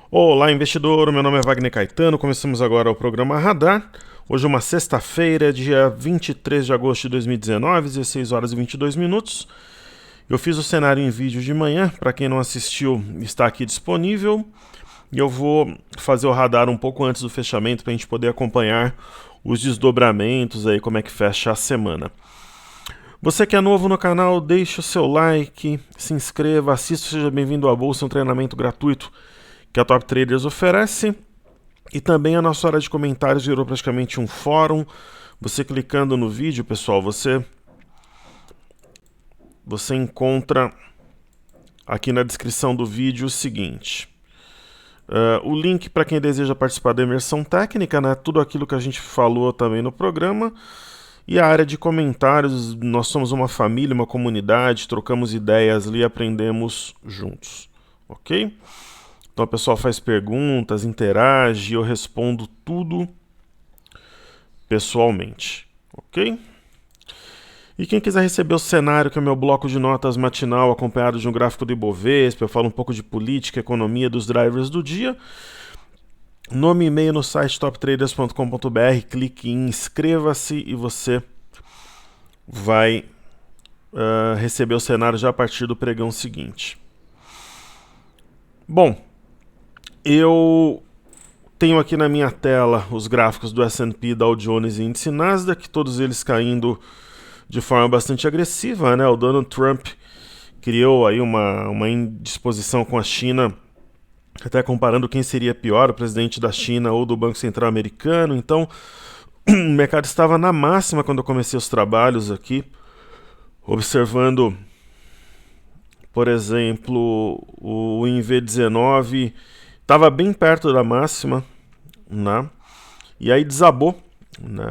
Olá, investidor. Meu nome é Wagner Caetano. Começamos agora o programa Radar. Hoje é uma sexta-feira, dia 23 de agosto de 2019, 16 horas e 22 minutos. Eu fiz o cenário em vídeo de manhã. Para quem não assistiu, está aqui disponível. E eu vou fazer o radar um pouco antes do fechamento para a gente poder acompanhar os desdobramentos aí, como é que fecha a semana. Você que é novo no canal, deixe o seu like, se inscreva, assista, seja bem-vindo à Bolsa, um treinamento gratuito que a Top Traders oferece. E também a nossa área de comentários virou praticamente um fórum. Você clicando no vídeo, pessoal, você encontra aqui na descrição do vídeo o seguinte. O link para quem deseja participar da imersão técnica, né? Tudo aquilo que a gente falou também no programa. E a área de comentários, nós somos uma família, uma comunidade, trocamos ideias ali e aprendemos juntos, ok? Então o pessoal faz perguntas, interage, eu respondo tudo pessoalmente, ok? E quem quiser receber o cenário, que é o meu bloco de notas matinal, acompanhado de um gráfico do Ibovespa, eu falo um pouco de política, economia, dos drivers do dia, nome e e-mail no site toptraders.com.br, clique em inscreva-se e você vai receber o cenário já a partir do pregão seguinte. Bom, eu tenho aqui na minha tela os gráficos do S&P, Dow Jones e índice Nasdaq, todos eles caindo de forma bastante agressiva, né? O Donald Trump criou aí uma indisposição com a China, até comparando quem seria pior, o presidente da China ou do Banco Central Americano. Então, o mercado estava na máxima quando eu comecei os trabalhos aqui, observando, por exemplo, o INV19 estava bem perto da máxima, né? E aí desabou, né?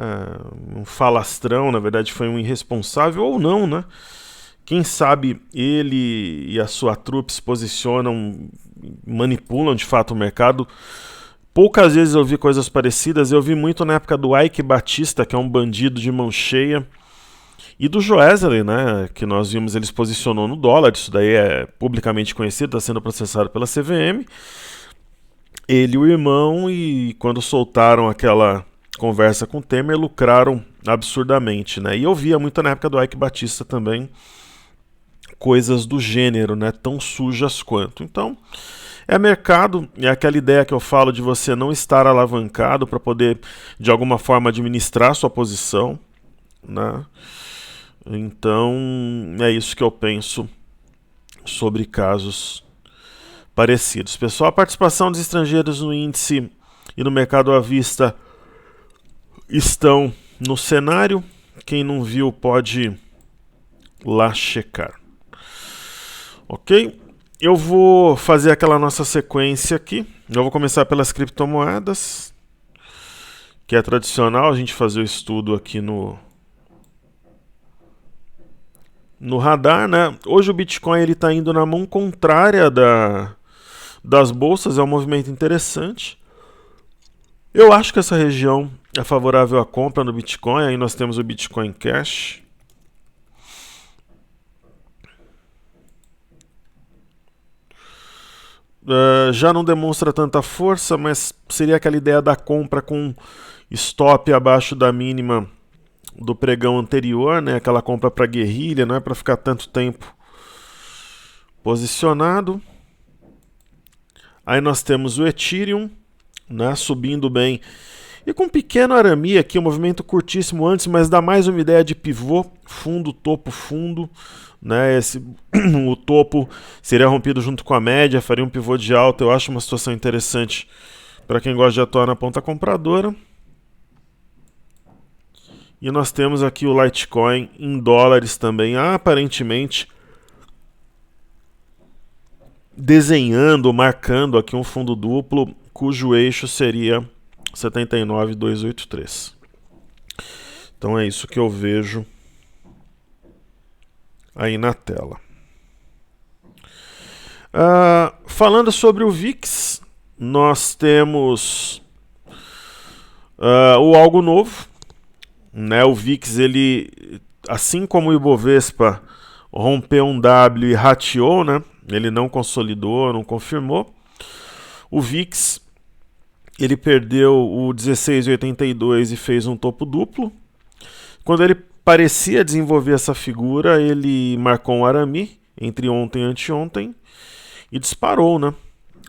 Um falastrão, na verdade foi um irresponsável ou não, né? Quem sabe ele e a sua trupe se posicionam, manipulam de fato o mercado. Poucas vezes eu vi coisas parecidas, eu vi muito na época do Ike Batista, que é um bandido de mão cheia, e do Joesley, né, que nós vimos, ele se posicionou no dólar, isso daí é publicamente conhecido, está sendo processado pela CVM. Ele e o irmão, e quando soltaram aquela conversa com o Temer, lucraram absurdamente, né? E eu via muito na época do Ike Batista também coisas do gênero, né? Tão sujas quanto. Então, é mercado, é aquela ideia que eu falo de você não estar alavancado para poder, de alguma forma, administrar sua posição, né? Então, é isso que eu penso sobre casos parecidos. Pessoal, a participação dos estrangeiros no índice e no mercado à vista estão no cenário. Quem não viu pode lá checar. Ok? Eu vou fazer aquela nossa sequência aqui. Eu vou começar pelas criptomoedas, que é tradicional a gente fazer o estudo aqui no radar, né? Hoje o Bitcoin ele está indo na mão contrária das bolsas, é um movimento interessante. Eu acho que essa região é favorável à compra no Bitcoin. Aí nós temos o Bitcoin Cash. Já não demonstra tanta força, mas seria aquela ideia da compra com stop abaixo da mínima do pregão anterior, né? Aquela compra para guerrilha, não é para ficar tanto tempo posicionado. Aí nós temos o Ethereum, né? Subindo bem e com um pequeno arame aqui, um movimento curtíssimo antes, mas dá mais uma ideia de pivô, fundo, topo, fundo, né? O topo seria rompido junto com a média, faria um pivô de alta. Eu acho uma situação interessante para quem gosta de atuar na ponta compradora. E nós temos aqui o Litecoin em dólares também, aparentemente desenhando, marcando aqui um fundo duplo, cujo eixo seria 79,283. Então é isso que eu vejo aí na tela. Falando sobre o VIX, nós temos o algo novo, né? O VIX, ele, assim como o Ibovespa, rompeu um W e rateou, né? Ele não consolidou, não confirmou. O VIX, ele perdeu o 16,82 e fez um topo duplo. Quando ele parecia desenvolver essa figura, ele marcou um arame entre ontem e anteontem e disparou, né?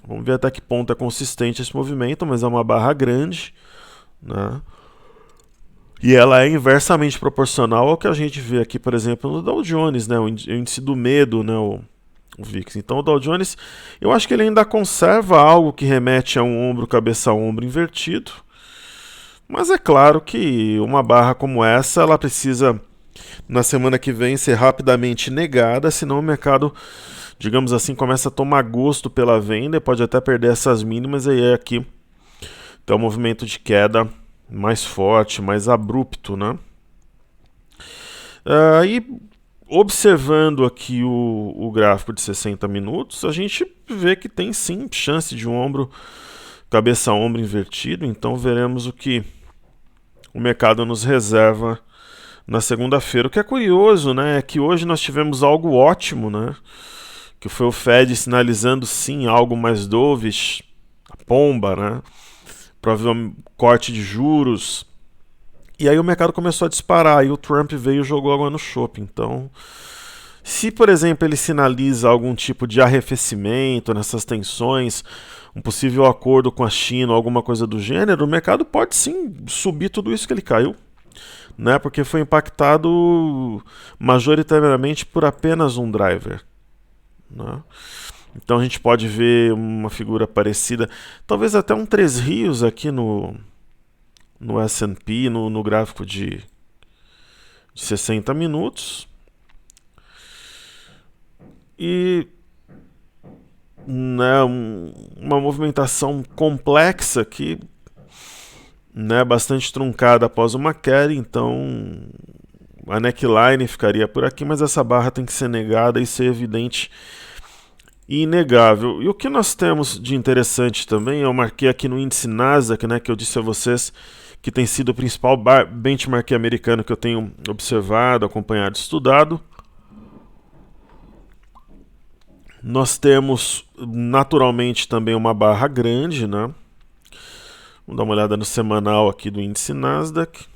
Vamos ver até que ponto é consistente esse movimento, mas é uma barra grande, né? E ela é inversamente proporcional ao que a gente vê aqui, por exemplo, no Dow Jones, né? O índice do medo, né? O VIX. Então o Dow Jones, eu acho que ele ainda conserva algo que remete a um ombro, cabeça a ombro invertido. Mas é claro que uma barra como essa, ela precisa, na semana que vem, ser rapidamente negada, senão o mercado, digamos assim, começa a tomar gosto pela venda e pode até perder essas mínimas, e aí aqui tem um movimento de queda mais forte, mais abrupto, né? E observando aqui o gráfico de 60 minutos, a gente vê que tem sim chance de um ombro, cabeça a ombro invertido, então veremos o que o mercado nos reserva na segunda-feira. O que é curioso, né, é que hoje nós tivemos algo ótimo, né, que foi o Fed sinalizando sim algo mais dovish, a pomba, né, provavelmente corte de juros, e aí o mercado começou a disparar, e o Trump veio e jogou água no chope. Então, se por exemplo ele sinaliza algum tipo de arrefecimento nessas tensões, um possível acordo com a China, alguma coisa do gênero, o mercado pode sim subir tudo isso que ele caiu, né? Porque foi impactado majoritariamente por apenas um driver, né? Então a gente pode ver uma figura parecida, talvez até um Três Rios aqui no S&P, no gráfico de 60 minutos. E né, uma movimentação complexa que, né, bastante truncada após uma queda, então a neckline ficaria por aqui, mas essa barra tem que ser negada e ser evidente e inegável. E o que nós temos de interessante também, eu marquei aqui no índice Nasdaq, né, que eu disse a vocês que tem sido o principal benchmark americano que eu tenho observado, acompanhado, estudado. Nós temos naturalmente também uma barra grande, né? Vamos dar uma olhada no semanal aqui do índice Nasdaq.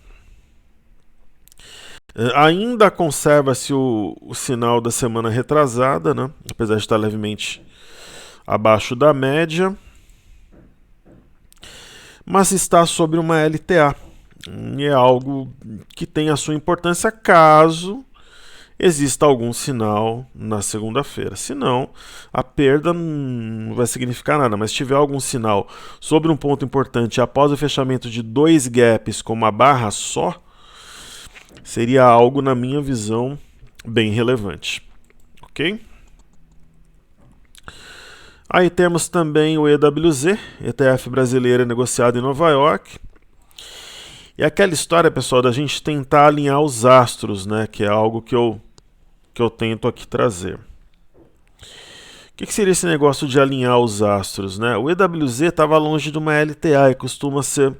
Ainda conserva-se o sinal da semana retrasada, né? Apesar de estar levemente abaixo da média, mas está sobre uma LTA. E é algo que tem a sua importância caso exista algum sinal na segunda-feira. Se não, a perda não vai significar nada, mas se tiver algum sinal sobre um ponto importante após o fechamento de dois gaps com uma barra só, seria algo, na minha visão, bem relevante. Ok? Aí temos também o EWZ, ETF brasileiro negociado em Nova York. E aquela história, pessoal, da gente tentar alinhar os astros, né? Que é algo que eu tento aqui trazer. O que seria esse negócio de alinhar os astros, né? O EWZ estava longe de uma LTA e costuma ser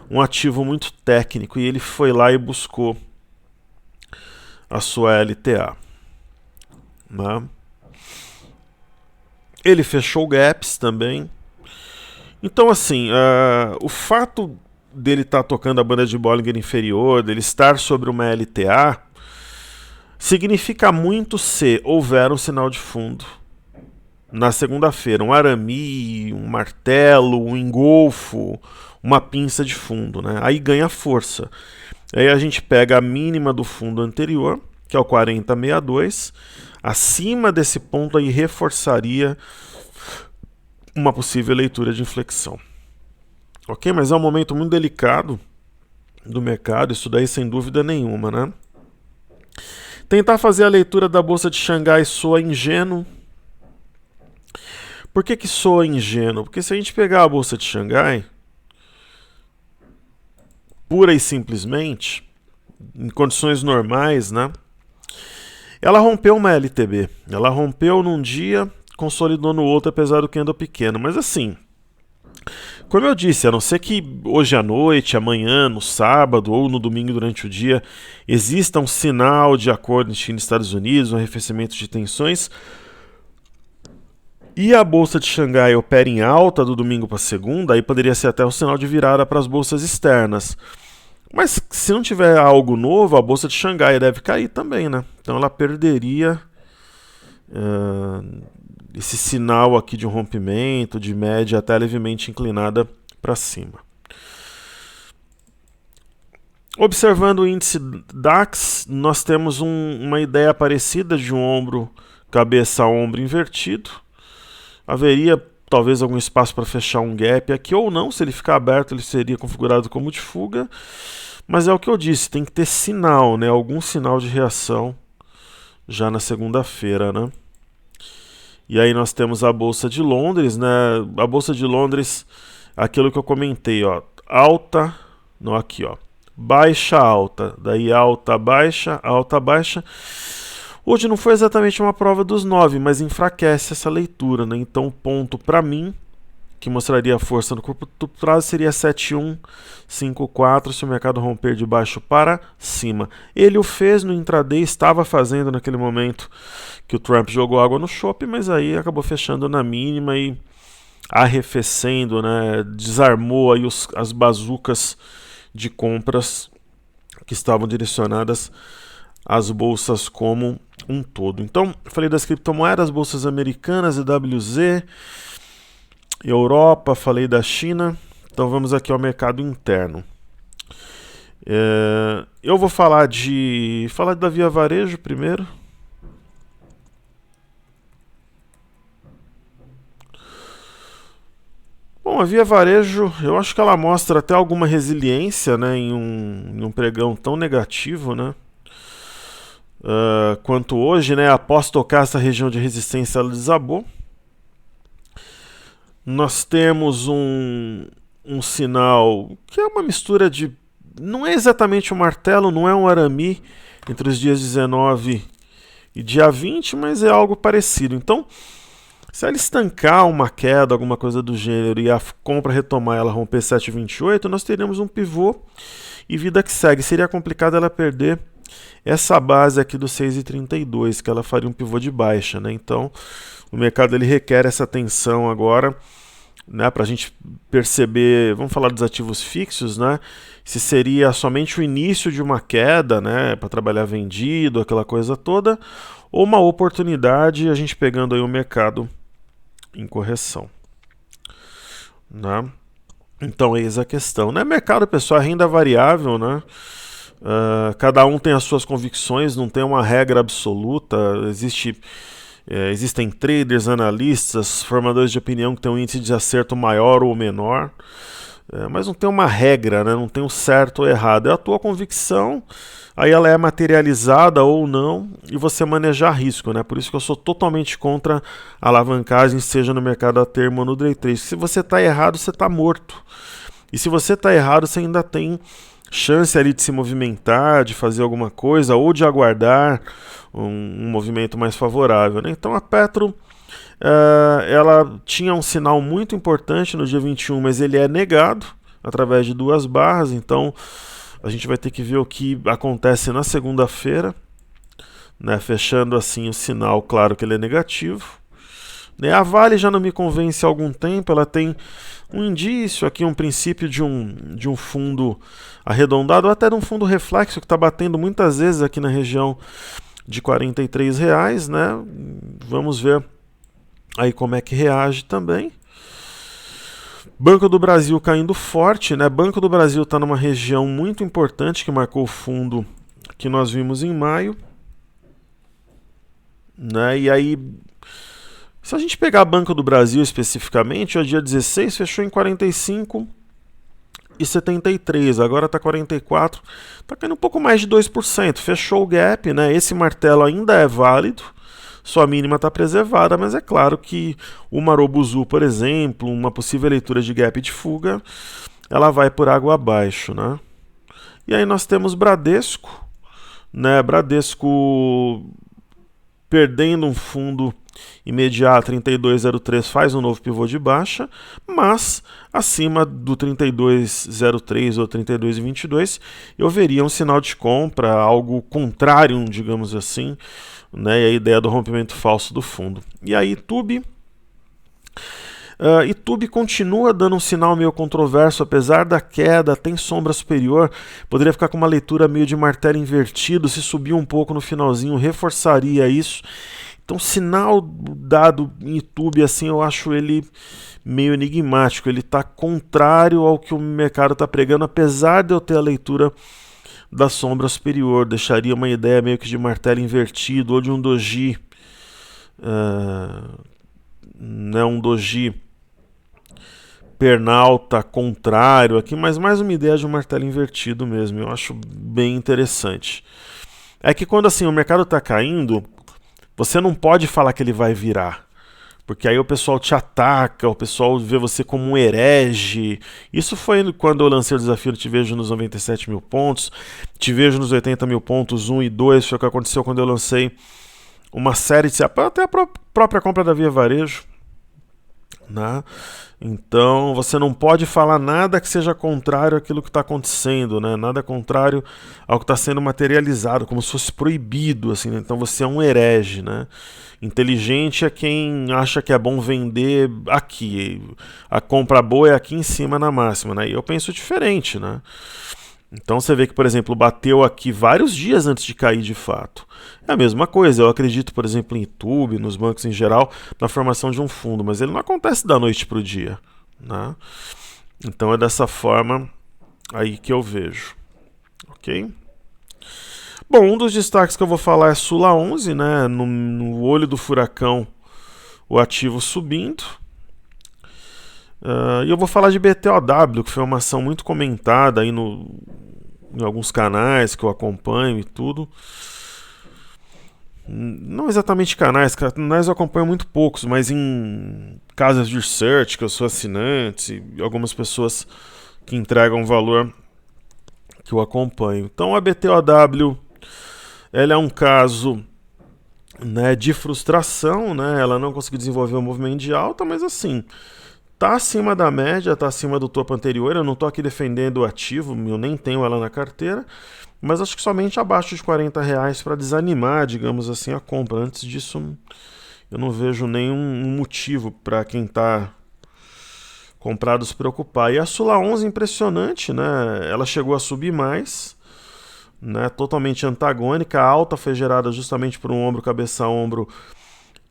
um ativo muito técnico, e ele foi lá e buscou a sua LTA, né? Ele fechou gaps também. Então, assim, o fato dele estar tocando a banda de Bollinger inferior, dele estar sobre uma LTA, significa muito se houver um sinal de fundo na segunda-feira, um arame, um martelo, um engolfo, uma pinça de fundo, né? Aí ganha força. Aí a gente pega a mínima do fundo anterior, que é o 40,62, acima desse ponto aí reforçaria uma possível leitura de inflexão. Ok? Mas é um momento muito delicado do mercado, isso daí sem dúvida nenhuma, né? Tentar fazer a leitura da Bolsa de Xangai soa ingênuo. Por que soa ingênuo? Porque se a gente pegar a Bolsa de Xangai, pura e simplesmente, em condições normais, né? Ela rompeu uma LTB. Ela rompeu num dia, consolidou no outro, apesar do candle pequeno. Mas assim, como eu disse, a não ser que hoje à noite, amanhã, no sábado ou no domingo durante o dia, exista um sinal de acordo entre China e Estados Unidos, um arrefecimento de tensões, e a bolsa de Xangai opera em alta do domingo para segunda, aí poderia ser até um sinal de virada para as bolsas externas. Mas se não tiver algo novo, a bolsa de Xangai deve cair também, né? Então ela perderia esse sinal aqui de um rompimento, de média até levemente inclinada para cima. Observando o índice DAX, nós temos uma ideia parecida de um ombro, cabeça a ombro invertido. Haveria talvez algum espaço para fechar um gap aqui ou não. Se ele ficar aberto, ele seria configurado como de fuga. Mas é o que eu disse, tem que ter sinal, né? Algum sinal de reação já na segunda-feira, né? E aí nós temos a Bolsa de Londres, né? A Bolsa de Londres, aquilo que eu comentei, ó, alta, não, aqui, ó, baixa, alta, daí alta, baixa, alta, baixa. Hoje não foi exatamente uma prova dos 9, mas enfraquece essa leitura, né? Então o ponto para mim, que mostraria a força no curto prazo, seria 7154 se o mercado romper de baixo para cima. Ele o fez no intraday, estava fazendo naquele momento que o Trump jogou água no chope, mas aí acabou fechando na mínima e arrefecendo, né? Desarmou aí as bazucas de compras que estavam direcionadas às bolsas como um todo. Então, falei das criptomoedas, bolsas americanas, EWZ, Europa, falei da China. Então vamos aqui ao mercado interno. Eu vou falar da Via Varejo primeiro. Bom, a Via Varejo, eu acho que ela mostra até alguma resiliência, né, em um pregão tão negativo, né, quanto hoje, né, após tocar essa região de resistência, ela desabou. Nós temos um sinal que é uma mistura de... Não é exatamente um martelo, não é um arame entre os dias 19 e dia 20, mas é algo parecido. Então, se ela estancar uma queda, alguma coisa do gênero, e a compra retomar, ela romper 7,28, nós teríamos um pivô e vida que segue. Seria complicado ela perder essa base aqui do 6,32, que ela faria um pivô de baixa, né? Então, o mercado ele requer essa atenção agora, né, para a gente perceber, vamos falar dos ativos fixos, né, se seria somente o início de uma queda, né, para trabalhar vendido, aquela coisa toda, ou uma oportunidade, a gente pegando aí o mercado em correção, né? Então eis a questão, né? Mercado, pessoal, é renda variável, né? Cada um tem as suas convicções, não tem uma regra absoluta. Existem traders, analistas, formadores de opinião que têm um índice de acerto maior ou menor, mas não tem uma regra, né? Não tem um certo ou errado. É a tua convicção, aí ela é materializada ou não, e você manejar risco, né? Por isso que eu sou totalmente contra a alavancagem, seja no mercado a termo ou no day trade. Se você está errado, você está morto. E se você está errado, você ainda tem chance ali de se movimentar, de fazer alguma coisa, ou de aguardar um movimento mais favorável, né? Então a Petro, ela tinha um sinal muito importante no dia 21, mas ele é negado através de duas barras, então a gente vai ter que ver o que acontece na segunda-feira, né? Fechando assim o sinal, claro que ele é negativo. A Vale já não me convence há algum tempo, ela tem um indício aqui, um princípio de um fundo arredondado, ou até de um fundo reflexo que está batendo muitas vezes aqui na região de R$43, né? Vamos ver aí como é que reage também. Banco do Brasil caindo forte, né? Banco do Brasil está numa região muito importante que marcou o fundo que nós vimos em maio, né? E aí, se a gente pegar a Banco do Brasil especificamente, o dia 16 fechou em 45,73, agora está 44, está caindo um pouco mais de 2%, fechou o gap, né? Esse martelo ainda é válido, sua mínima está preservada, mas é claro que o Marobuzu, por exemplo, uma possível leitura de gap de fuga, ela vai por água abaixo, né? E aí nós temos Bradesco, né? Bradesco perdendo um fundo imediato, 32,03, faz um novo pivô de baixa, mas acima do 32,03 ou 32,22 eu veria um sinal de compra, algo contrário, digamos assim, né, e a ideia do rompimento falso do fundo. E aí Tube, YouTube continua dando um sinal meio controverso, apesar da queda, tem sombra superior, poderia ficar com uma leitura meio de martelo invertido, se subir um pouco no finalzinho, reforçaria isso. Então, sinal dado em YouTube, assim, eu acho ele meio enigmático, ele está contrário ao que o mercado está pregando, apesar de eu ter a leitura da sombra superior, deixaria uma ideia meio que de martelo invertido, ou de um doji, um doji pernalta contrário aqui, mas mais uma ideia de um martelo invertido mesmo, eu acho bem interessante. É que quando assim o mercado está caindo, você não pode falar que ele vai virar, porque aí o pessoal te ataca, o pessoal vê você como um herege. Isso foi quando eu lancei o desafio Te Vejo nos 97 mil pontos, Te Vejo nos 80 mil pontos 1 e 2, foi o que aconteceu quando eu lancei uma série de... até a própria compra da Via Varejo, né? Então você não pode falar nada que seja contrário àquilo que está acontecendo, né? Nada contrário ao que está sendo materializado, como se fosse proibido, assim, né? Então você é um herege, né? Inteligente é quem acha que é bom vender aqui, a compra boa é aqui em cima na máxima, né? E eu penso diferente, né? Então você vê que, por exemplo, bateu aqui vários dias antes de cair de fato. É a mesma coisa, eu acredito, por exemplo, em YouTube, nos bancos em geral, na formação de um fundo, mas ele não acontece da noite para o dia, né? Então é dessa forma aí que eu vejo, ok? Bom, um dos destaques que eu vou falar é Sula 11, né? No olho do furacão, o ativo subindo. E eu vou falar de BTOW, que foi uma ação muito comentada aí em alguns canais que eu acompanho e tudo. Não exatamente canais eu acompanho muito poucos, mas em casas de research, que eu sou assinante, e algumas pessoas que entregam valor que eu acompanho. Então a BTOW, ela é um caso, né, de frustração, né? Ela não conseguiu desenvolver um movimento de alta, mas assim, tá acima da média, tá acima do topo anterior. Eu não tô aqui defendendo o ativo, eu nem tenho ela na carteira, mas acho que somente abaixo de R$ 40 para desanimar, digamos assim, a compra. Antes disso, eu não vejo nenhum motivo para quem está comprado se preocupar. E a Sula 11, impressionante, né? Ela chegou a subir mais, né? Totalmente antagônica. A alta foi gerada justamente por um ombro, cabeça, ombro,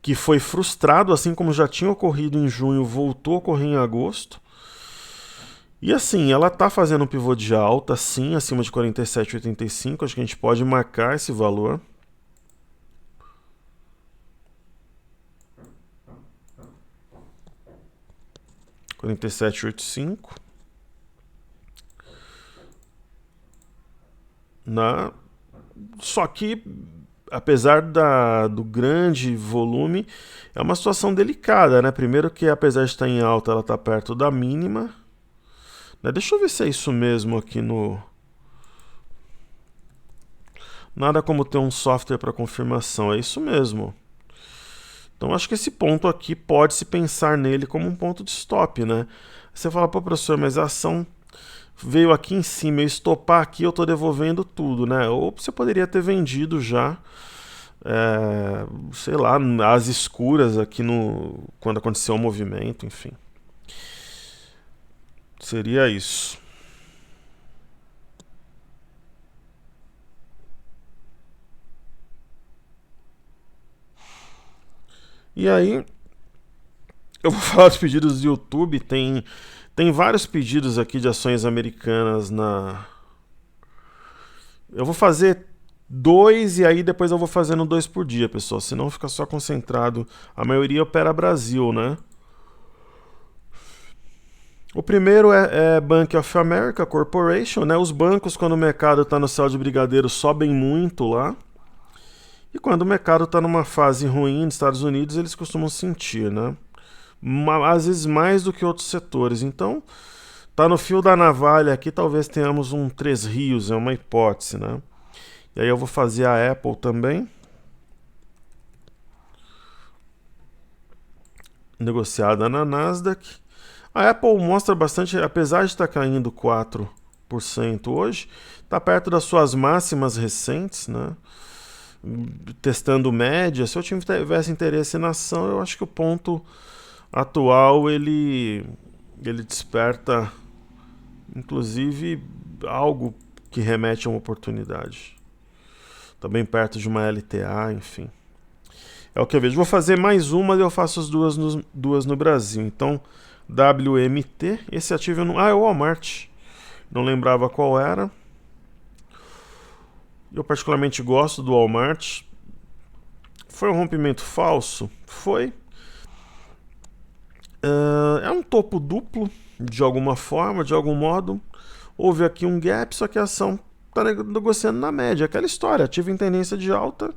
que foi frustrado, assim como já tinha ocorrido em junho, voltou a ocorrer em agosto. E assim, ela tá fazendo um pivô de alta, sim, acima de 47,85. Acho que a gente pode marcar esse valor. (47,85). Só que, apesar do grande volume, é uma situação delicada, né? Primeiro que, apesar de estar em alta, ela está perto da mínima. Deixa eu ver se é isso mesmo aqui no... Nada como ter um software para confirmação, é isso mesmo. Então acho que esse ponto aqui pode-se pensar nele como um ponto de stop, né? Você fala, pô, professor, mas a ação veio aqui em cima, eu estopar aqui, eu estou devolvendo tudo, né? Ou você poderia ter vendido já, sei lá, às escuras aqui quando aconteceu o movimento, enfim. Seria isso. E aí, eu vou falar dos pedidos do YouTube. Tem vários pedidos aqui de ações americanas Eu vou fazer 2 e aí depois eu vou fazendo 2 por dia, pessoal. Senão fica só concentrado. A maioria opera Brasil, né? O primeiro é Bank of America Corporation, né? Os bancos, quando o mercado está no céu de brigadeiro, sobem muito lá. E quando o mercado está numa fase ruim nos Estados Unidos, eles costumam sentir, né? Às vezes mais do que outros setores. Então, tá no fio da navalha aqui, talvez tenhamos um Três Rios, é uma hipótese, né? E aí eu vou fazer a Apple também. Negociada na Nasdaq. A Apple mostra bastante, apesar de estar caindo 4% hoje, está perto das suas máximas recentes, né? Testando média. Se eu tivesse interesse na ação, eu acho que o ponto atual ele desperta, inclusive, algo que remete a uma oportunidade. Também perto de uma LTA, enfim. É o que eu vejo. Vou fazer mais uma e eu faço as duas no Brasil. Então, WMT, esse ativo eu não... Ah, é o Walmart. Não lembrava qual era. Eu particularmente gosto do Walmart. Foi um rompimento falso? Foi. É um topo duplo, de alguma forma, de algum modo. Houve aqui um gap, só que a ação está negociando na média. Aquela história, ativo em tendência de alta,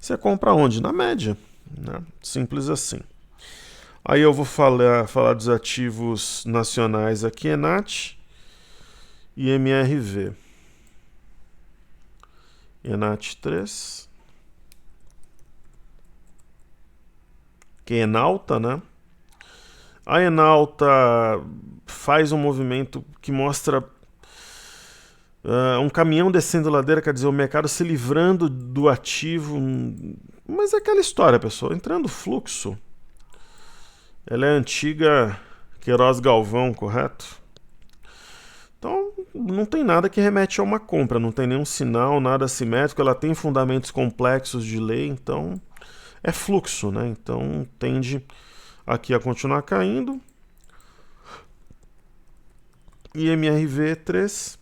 você compra onde? Na média. Né? Simples assim. Aí eu vou falar dos ativos nacionais aqui, Enat e MRV. Enat 3. Que é Enalta, né? A Enalta faz um movimento que mostra um caminhão descendo ladeira, quer dizer, o mercado se livrando do ativo. Mas é aquela história, pessoal, entrando fluxo. Ela é antiga Queiroz Galvão, correto? Então, não tem nada que remete a uma compra, não tem nenhum sinal, nada assimétrico, ela tem fundamentos complexos de lei, então é fluxo, né? Então tende aqui a continuar caindo. E MRV3,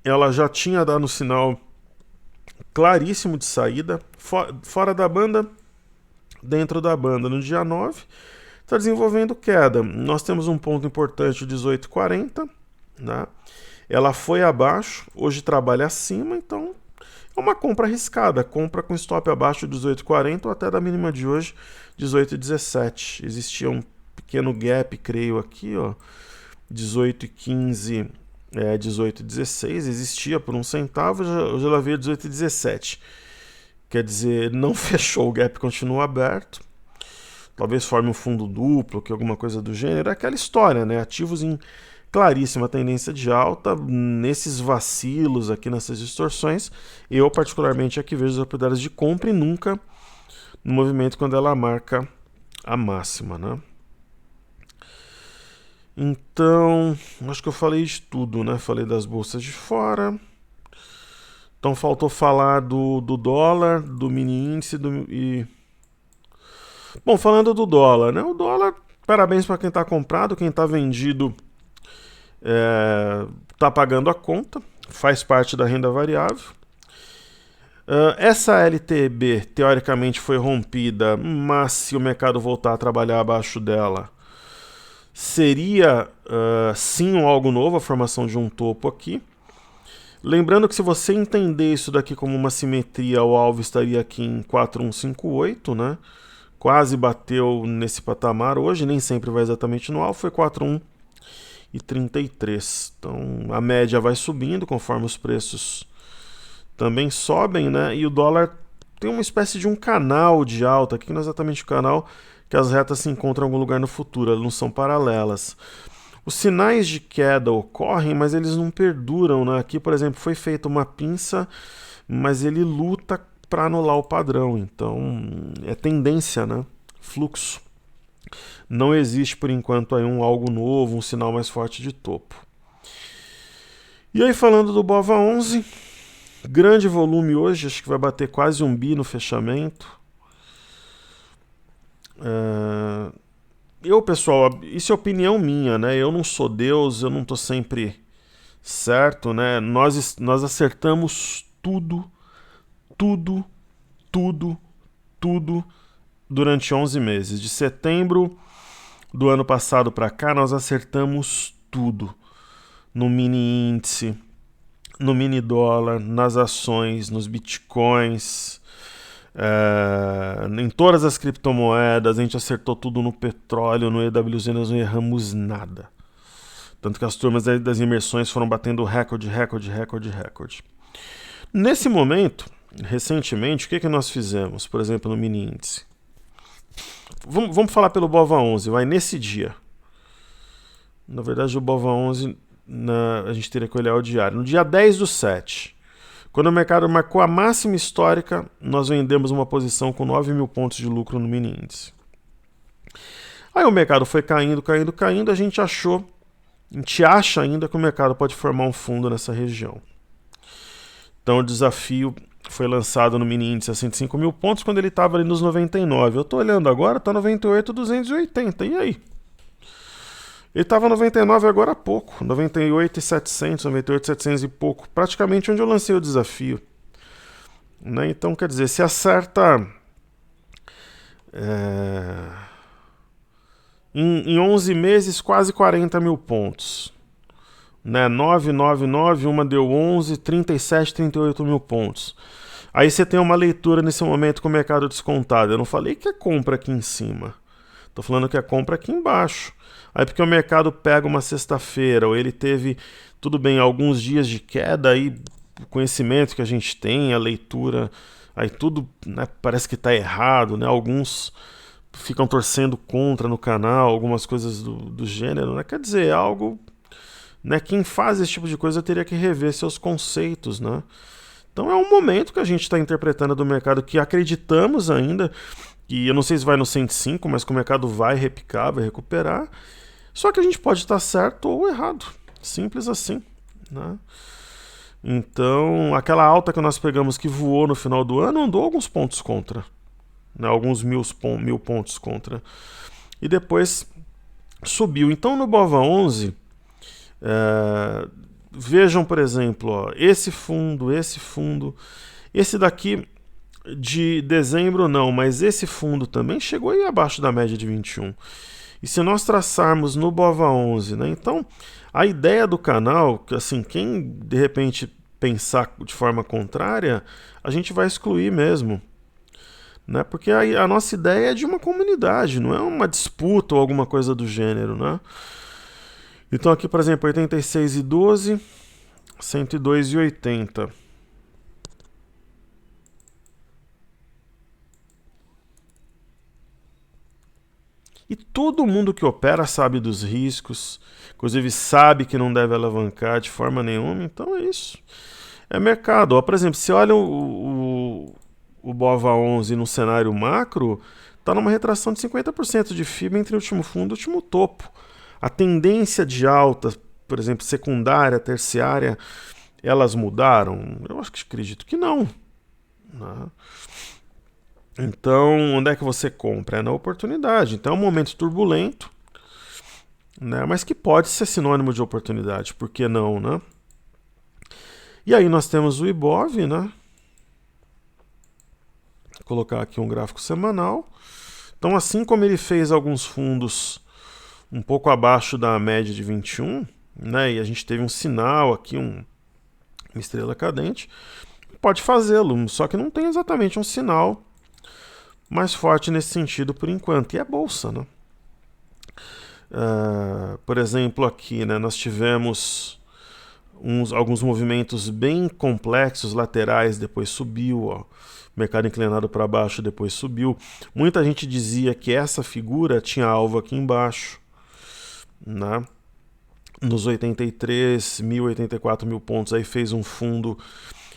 ela já tinha dado um sinal claríssimo de saída, fora da banda, dentro da banda. No dia 9, está desenvolvendo queda. Nós temos um ponto importante, 18,40, né? Ela foi abaixo, hoje trabalha acima, então é uma compra arriscada, compra com stop abaixo de 18,40 ou até da mínima de hoje, 18,17. Existia um pequeno gap, creio, aqui, ó, 18,15, 18,16, existia por um centavo, hoje ela veio 18,17. Quer dizer, não fechou, o gap continua aberto. Talvez forme um fundo duplo, que alguma coisa do gênero. É aquela história, né? Ativos em claríssima tendência de alta, nesses vacilos aqui, nessas distorções, eu particularmente aqui vejo as oportunidades de compra e nunca no movimento quando ela marca a máxima, né? Então, acho que eu falei de tudo, né? Falei das bolsas de fora. Então faltou falar do dólar, do mini índice e... Bom, falando do dólar, né? O dólar, parabéns para quem está comprado, quem está vendido está pagando a conta, faz parte da renda variável. Essa LTB teoricamente foi rompida, mas se o mercado voltar a trabalhar abaixo dela, seria sim algo novo, a formação de um topo aqui. Lembrando que se você entender isso daqui como uma simetria, o alvo estaria aqui em 4158, né? Quase bateu nesse patamar hoje, nem sempre vai exatamente no alvo, foi 41,33. Então a média vai subindo conforme os preços também sobem, né? E o dólar tem uma espécie de um canal de alta, aqui não é exatamente o canal que as retas se encontram em algum lugar no futuro, elas não são paralelas. Os sinais de queda ocorrem, mas eles não perduram, né? Aqui, por exemplo, foi feita uma pinça, mas ele luta para anular o padrão. Então, é tendência, né? Fluxo. Não existe, por enquanto, aí algo novo, um sinal mais forte de topo. E aí, falando do BOVA11, grande volume hoje, acho que vai bater quase 1 bi no fechamento. Pessoal, isso é opinião minha, né? Eu não sou Deus, eu não tô sempre certo, né? Nós acertamos tudo durante 11 meses. De setembro do ano passado para cá, nós acertamos tudo. No mini índice, no mini dólar, nas ações, nos bitcoins, em todas as criptomoedas. A gente acertou tudo no petróleo, no EWZ, nós não erramos nada. Tanto que as turmas das imersões foram batendo recorde. Nesse momento, recentemente, o que nós fizemos, por exemplo, no mini índice? Vamos falar pelo BOVA11, vai nesse dia. Na verdade, o BOVA11, a gente teria que olhar o diário. No dia 10/7, quando o mercado marcou a máxima histórica, nós vendemos uma posição com 9 mil pontos de lucro no mini índice. Aí o mercado foi caindo, caindo, caindo, a gente acha ainda que o mercado pode formar um fundo nessa região. Então o desafio foi lançado no mini índice a 105 mil pontos quando ele estava ali nos 99. Eu estou olhando agora, está 98,280. E aí? Ele estava 99 agora há pouco, 98,700, 98,700 e pouco, praticamente onde eu lancei o desafio. Né? Então, quer dizer, se acerta em 11 meses quase 40 mil pontos. Né? 9, 9, 9, uma deu 11, 37, 38 mil pontos. Aí você tem uma leitura nesse momento com o mercado descontado. Eu não falei que é compra aqui em cima. Estou falando que é compra aqui embaixo. Aí porque o mercado pega uma sexta-feira, ou ele teve, tudo bem, alguns dias de queda, aí o conhecimento que a gente tem, a leitura, aí tudo, né, parece que está errado, né? Alguns ficam torcendo contra no canal, algumas coisas do gênero, né? Quer dizer, algo, né? Quem faz esse tipo de coisa teria que rever seus conceitos, né? Então é um momento que a gente está interpretando do mercado que acreditamos ainda, e eu não sei se vai no 105, mas que o mercado vai repicar, vai recuperar. Só que a gente pode estar certo ou errado. Simples assim. Né? Então, aquela alta que nós pegamos que voou no final do ano andou alguns pontos contra. Né? Alguns mil pontos contra. E depois subiu. Então, no BOVA11, vejam, por exemplo, ó, esse fundo. Esse daqui de dezembro não, mas esse fundo também chegou aí abaixo da média de 21. E se nós traçarmos no BOVA11, né? Então, a ideia do canal, que assim, quem de repente pensar de forma contrária, a gente vai excluir mesmo. Né? Porque a nossa ideia é de uma comunidade, não é uma disputa ou alguma coisa do gênero. Né? Então aqui, por exemplo, 86,12, 102,80. E todo mundo que opera sabe dos riscos, inclusive sabe que não deve alavancar de forma nenhuma, então é isso. É mercado. Ó, por exemplo, se olha o BOVA11 no cenário macro, está numa retração de 50% de FIBA entre o último fundo e o último topo. A tendência de alta, por exemplo, secundária, terciária, elas mudaram? Eu acho que acredito que não. Né? Então, onde é que você compra? É na oportunidade. Então, é um momento turbulento, né? Mas que pode ser sinônimo de oportunidade, por que não, né? E aí nós temos o IBOV, né? Vou colocar aqui um gráfico semanal. Então, assim como ele fez alguns fundos um pouco abaixo da média de 21, né? E a gente teve um sinal aqui, uma estrela cadente, pode fazê-lo, só que não tem exatamente um sinal mais forte nesse sentido por enquanto. E é bolsa, né? Por exemplo, aqui, né, nós tivemos alguns movimentos bem complexos, laterais, depois subiu, ó. Mercado inclinado para baixo, depois subiu. Muita gente dizia que essa figura tinha alvo aqui embaixo, né? Nos 83 mil, 84 mil pontos, aí fez um fundo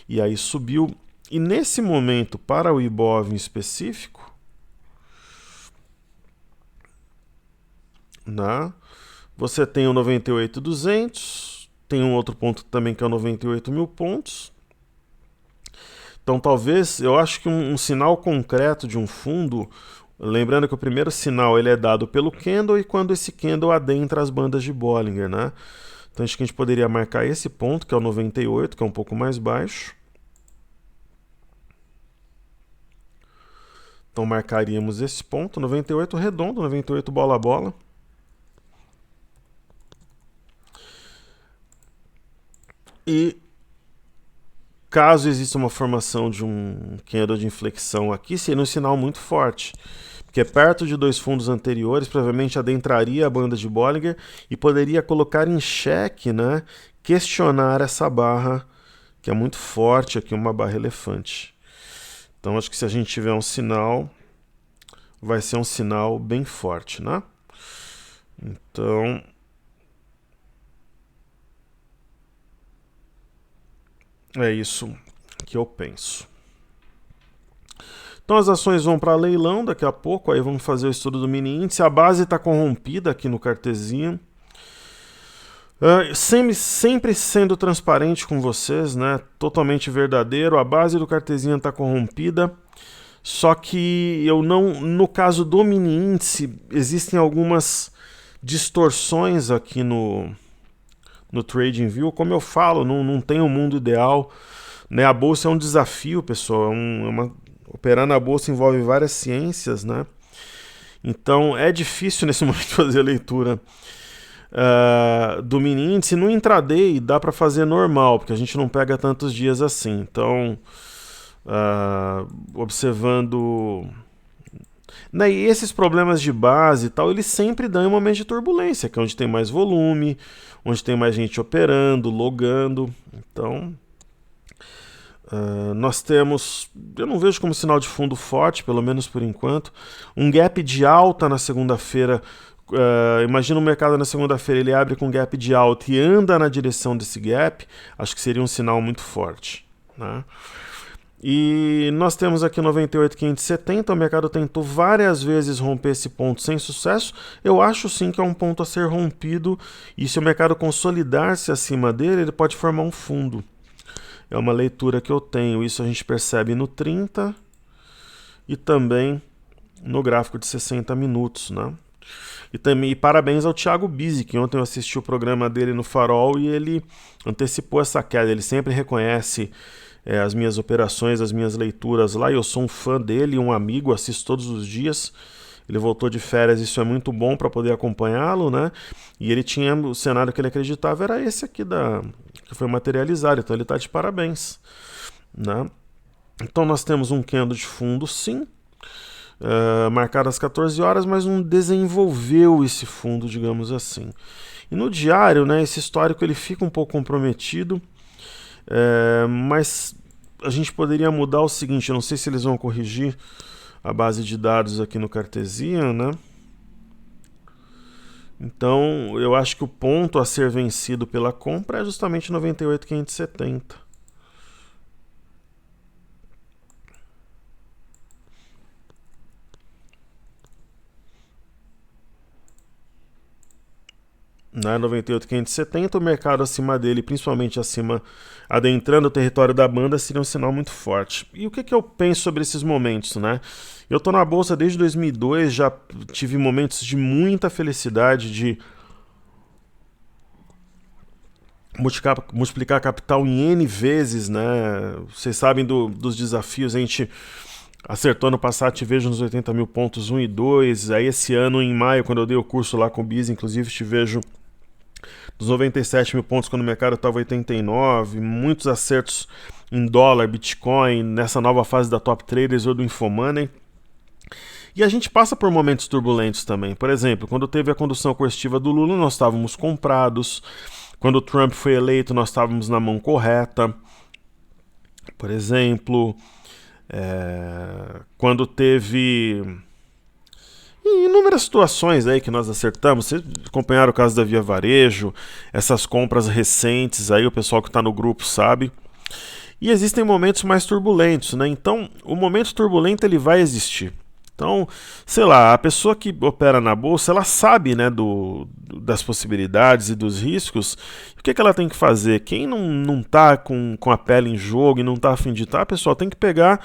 e aí subiu. E nesse momento, para o IBOV em específico, né, você tem o 98.200, tem um outro ponto também que é o 98 mil pontos. Então talvez, eu acho que um sinal concreto de um fundo, lembrando que o primeiro sinal ele é dado pelo candle e quando esse candle adentra as bandas de Bollinger, né? Então acho que a gente poderia marcar esse ponto, que é o 98, que é um pouco mais baixo. Então marcaríamos esse ponto, 98 redondo, 98 bola a bola. E caso exista uma formação de um candle de inflexão aqui, seria um sinal muito forte. Porque perto de dois fundos anteriores, provavelmente adentraria a banda de Bollinger e poderia colocar em xeque, né, questionar essa barra, que é muito forte aqui, uma barra elefante. Então acho que se a gente tiver um sinal, vai ser um sinal bem forte, né? Então, é isso que eu penso. Então as ações vão para leilão daqui a pouco, aí vamos fazer o estudo do mini índice. A base está corrompida aqui no Cartesian. Sempre sendo transparente com vocês, né? Totalmente verdadeiro. A base do Cartesian está corrompida. Só que eu não, no caso do mini índice, existem algumas distorções aqui no TradingView. Como eu falo, não tem um mundo ideal, né? A bolsa é um desafio, pessoal. Operar na bolsa envolve várias ciências, né? Então é difícil nesse momento fazer a leitura do mini índice. No intraday dá para fazer normal, porque a gente não pega tantos dias assim. Então, observando, né, e esses problemas de base e tal, eles sempre dão em um momento de turbulência, que é onde tem mais volume, onde tem mais gente operando, logando. Então, nós temos, eu não vejo como sinal de fundo forte, pelo menos por enquanto, um gap de alta na segunda-feira. Imagina o mercado na segunda-feira, ele abre com gap de alta e anda na direção desse gap, acho que seria um sinal muito forte, né? E nós temos aqui 98.570, o mercado tentou várias vezes romper esse ponto sem sucesso. Eu acho sim que é um ponto a ser rompido, e se o mercado consolidar-se acima dele, ele pode formar um fundo. É uma leitura que eu tenho, isso a gente percebe no 30 e também no gráfico de 60 minutos, né? E parabéns ao Thiago Bizzi, que ontem eu assisti o programa dele no Farol e ele antecipou essa queda. Ele sempre reconhece as minhas operações, as minhas leituras lá, e eu sou um fã dele, um amigo, assisto todos os dias. Ele voltou de férias, isso é muito bom para poder acompanhá-lo, né? E ele tinha, o cenário que ele acreditava era esse aqui que foi materializado, então ele está de parabéns, né? Então nós temos um candle de fundo, sim, marcado às 14 horas, mas não desenvolveu esse fundo, digamos assim. E no diário, né, esse histórico ele fica um pouco comprometido, mas a gente poderia mudar o seguinte, eu não sei se eles vão corrigir a base de dados aqui no Cartesian, né? Então, eu acho que o ponto a ser vencido pela compra é justamente 98.570. Na 98.570, o mercado acima dele, principalmente acima, adentrando o território da banda, seria um sinal muito forte. E o que eu penso sobre esses momentos, né? Eu tô na bolsa desde 2002, já tive momentos de muita felicidade, de multiplicar capital em N vezes, né? Vocês sabem dos desafios, a gente acertou no passado, te vejo nos 80 mil pontos 1 e 2, aí esse ano em maio, quando eu dei o curso lá com o Biz, inclusive te vejo dos 97 mil pontos quando o mercado estava 89, muitos acertos em dólar, Bitcoin, nessa nova fase da Top Traders ou do Infomoney. E a gente passa por momentos turbulentos também. Por exemplo, quando teve a condução coercitiva do Lula, nós estávamos comprados. Quando o Trump foi eleito, nós estávamos na mão correta. Por exemplo, quando teve inúmeras situações aí que nós acertamos. Vocês acompanharam o caso da Via Varejo, essas compras recentes aí, o pessoal que está no grupo sabe. E existem momentos mais turbulentos, né? Então, o momento turbulento ele vai existir. Então, sei lá, a pessoa que opera na bolsa, ela sabe, né, das possibilidades e dos riscos. O que ela tem que fazer? Quem não tá com a pele em jogo e não tá a fim de estar, pessoal, tem que pegar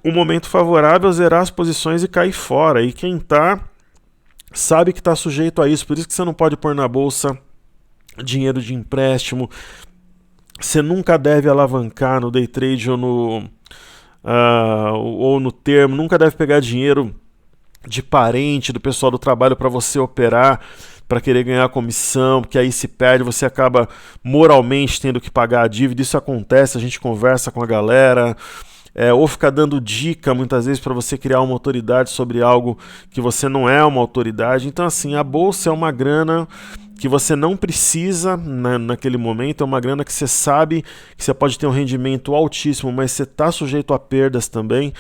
um momento favorável, zerar as posições e cair fora. E quem tá, sabe que tá sujeito a isso. Por isso que você não pode pôr na bolsa dinheiro de empréstimo. Você nunca deve alavancar no day trade ou no termo, nunca deve pegar dinheiro de parente, do pessoal do trabalho para você operar, para querer ganhar comissão, porque aí se perde, você acaba moralmente tendo que pagar a dívida. Isso acontece, a gente conversa com a galera, ou ficar dando dica muitas vezes para você criar uma autoridade sobre algo que você não é uma autoridade. Então assim, a bolsa é uma grana que você não precisa naquele momento, é uma grana que você sabe que você pode ter um rendimento altíssimo, mas você está sujeito a perdas também.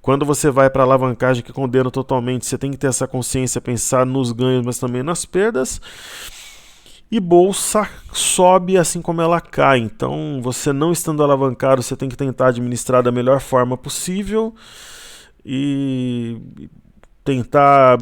Quando você vai para a alavancagem que condena totalmente, você tem que ter essa consciência, pensar nos ganhos, mas também nas perdas. E bolsa sobe assim como ela cai, então você não estando alavancado, você tem que tentar administrar da melhor forma possível. e tentar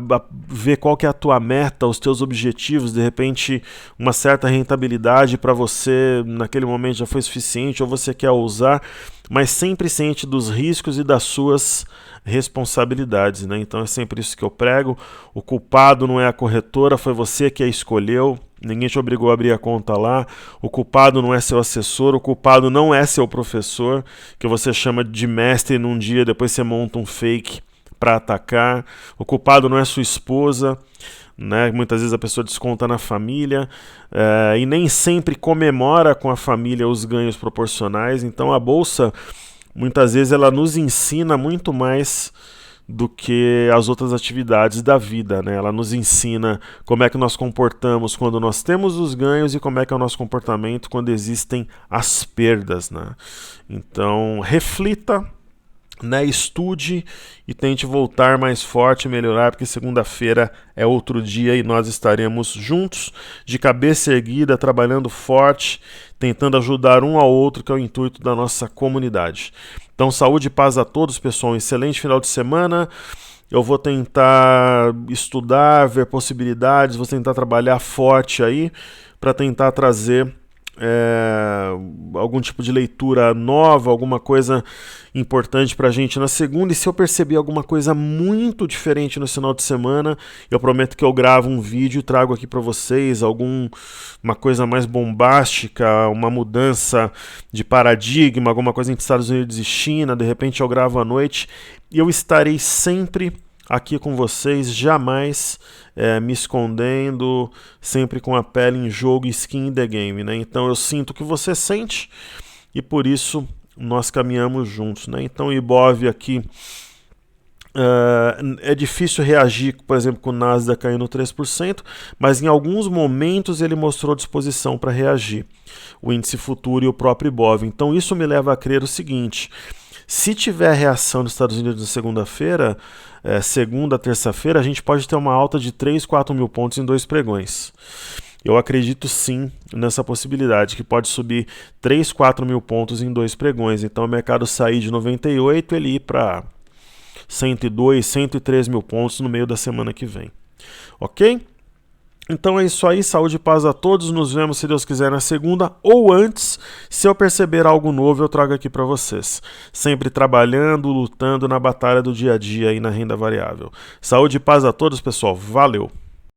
ver qual que é a tua meta, os teus objetivos, de repente uma certa rentabilidade para você naquele momento já foi suficiente ou você quer usar, mas sempre ciente dos riscos e das suas responsabilidades, né? Então é sempre isso que eu prego. O culpado não é a corretora, foi você que a escolheu. Ninguém te obrigou a abrir a conta lá. O culpado não é seu assessor, o culpado não é seu professor, que você chama de mestre num dia, depois você monta um fake para atacar. O culpado não é sua esposa, né? Muitas vezes a pessoa desconta na família e nem sempre comemora com a família os ganhos proporcionais. Então a bolsa, muitas vezes, ela nos ensina muito mais do que as outras atividades da vida, né? Ela nos ensina como é que nós comportamos quando nós temos os ganhos e como é que é o nosso comportamento quando existem as perdas, né? Então reflita, né, estude e tente voltar mais forte e melhorar, porque segunda-feira é outro dia e nós estaremos juntos, de cabeça erguida, trabalhando forte, tentando ajudar um ao outro, que é o intuito da nossa comunidade. Então, saúde e paz a todos, pessoal. Um excelente final de semana. Eu vou tentar estudar, ver possibilidades, vou tentar trabalhar forte aí para tentar trazer algum tipo de leitura nova, alguma coisa importante pra gente na segunda. E se eu perceber alguma coisa muito diferente no final de semana, eu prometo que eu gravo um vídeo e trago aqui pra vocês uma coisa mais bombástica, uma mudança de paradigma, alguma coisa entre Estados Unidos e China. De repente eu gravo à noite e eu estarei sempre aqui com vocês, jamais me escondendo, sempre com a pele em jogo, skin in the game, né? Então eu sinto o que você sente e por isso nós caminhamos juntos, né? Então o Ibov aqui é difícil reagir, por exemplo, com o Nasdaq caindo 3%, mas em alguns momentos ele mostrou disposição para reagir, o índice futuro e o próprio Ibov. Então isso me leva a crer o seguinte: se tiver reação nos Estados Unidos na segunda-feira, segunda, terça-feira, a gente pode ter uma alta de 3, 4 mil pontos em 2 pregões. Eu acredito sim nessa possibilidade, que pode subir 3, 4 mil pontos em 2 pregões. Então o mercado sair de 98 ele ir para 102, 103 mil pontos no meio da semana que vem. Ok? Então é isso aí, saúde e paz a todos, nos vemos se Deus quiser na segunda ou antes, se eu perceber algo novo eu trago aqui para vocês, sempre trabalhando, lutando na batalha do dia a dia aí na renda variável. Saúde e paz a todos, pessoal, valeu!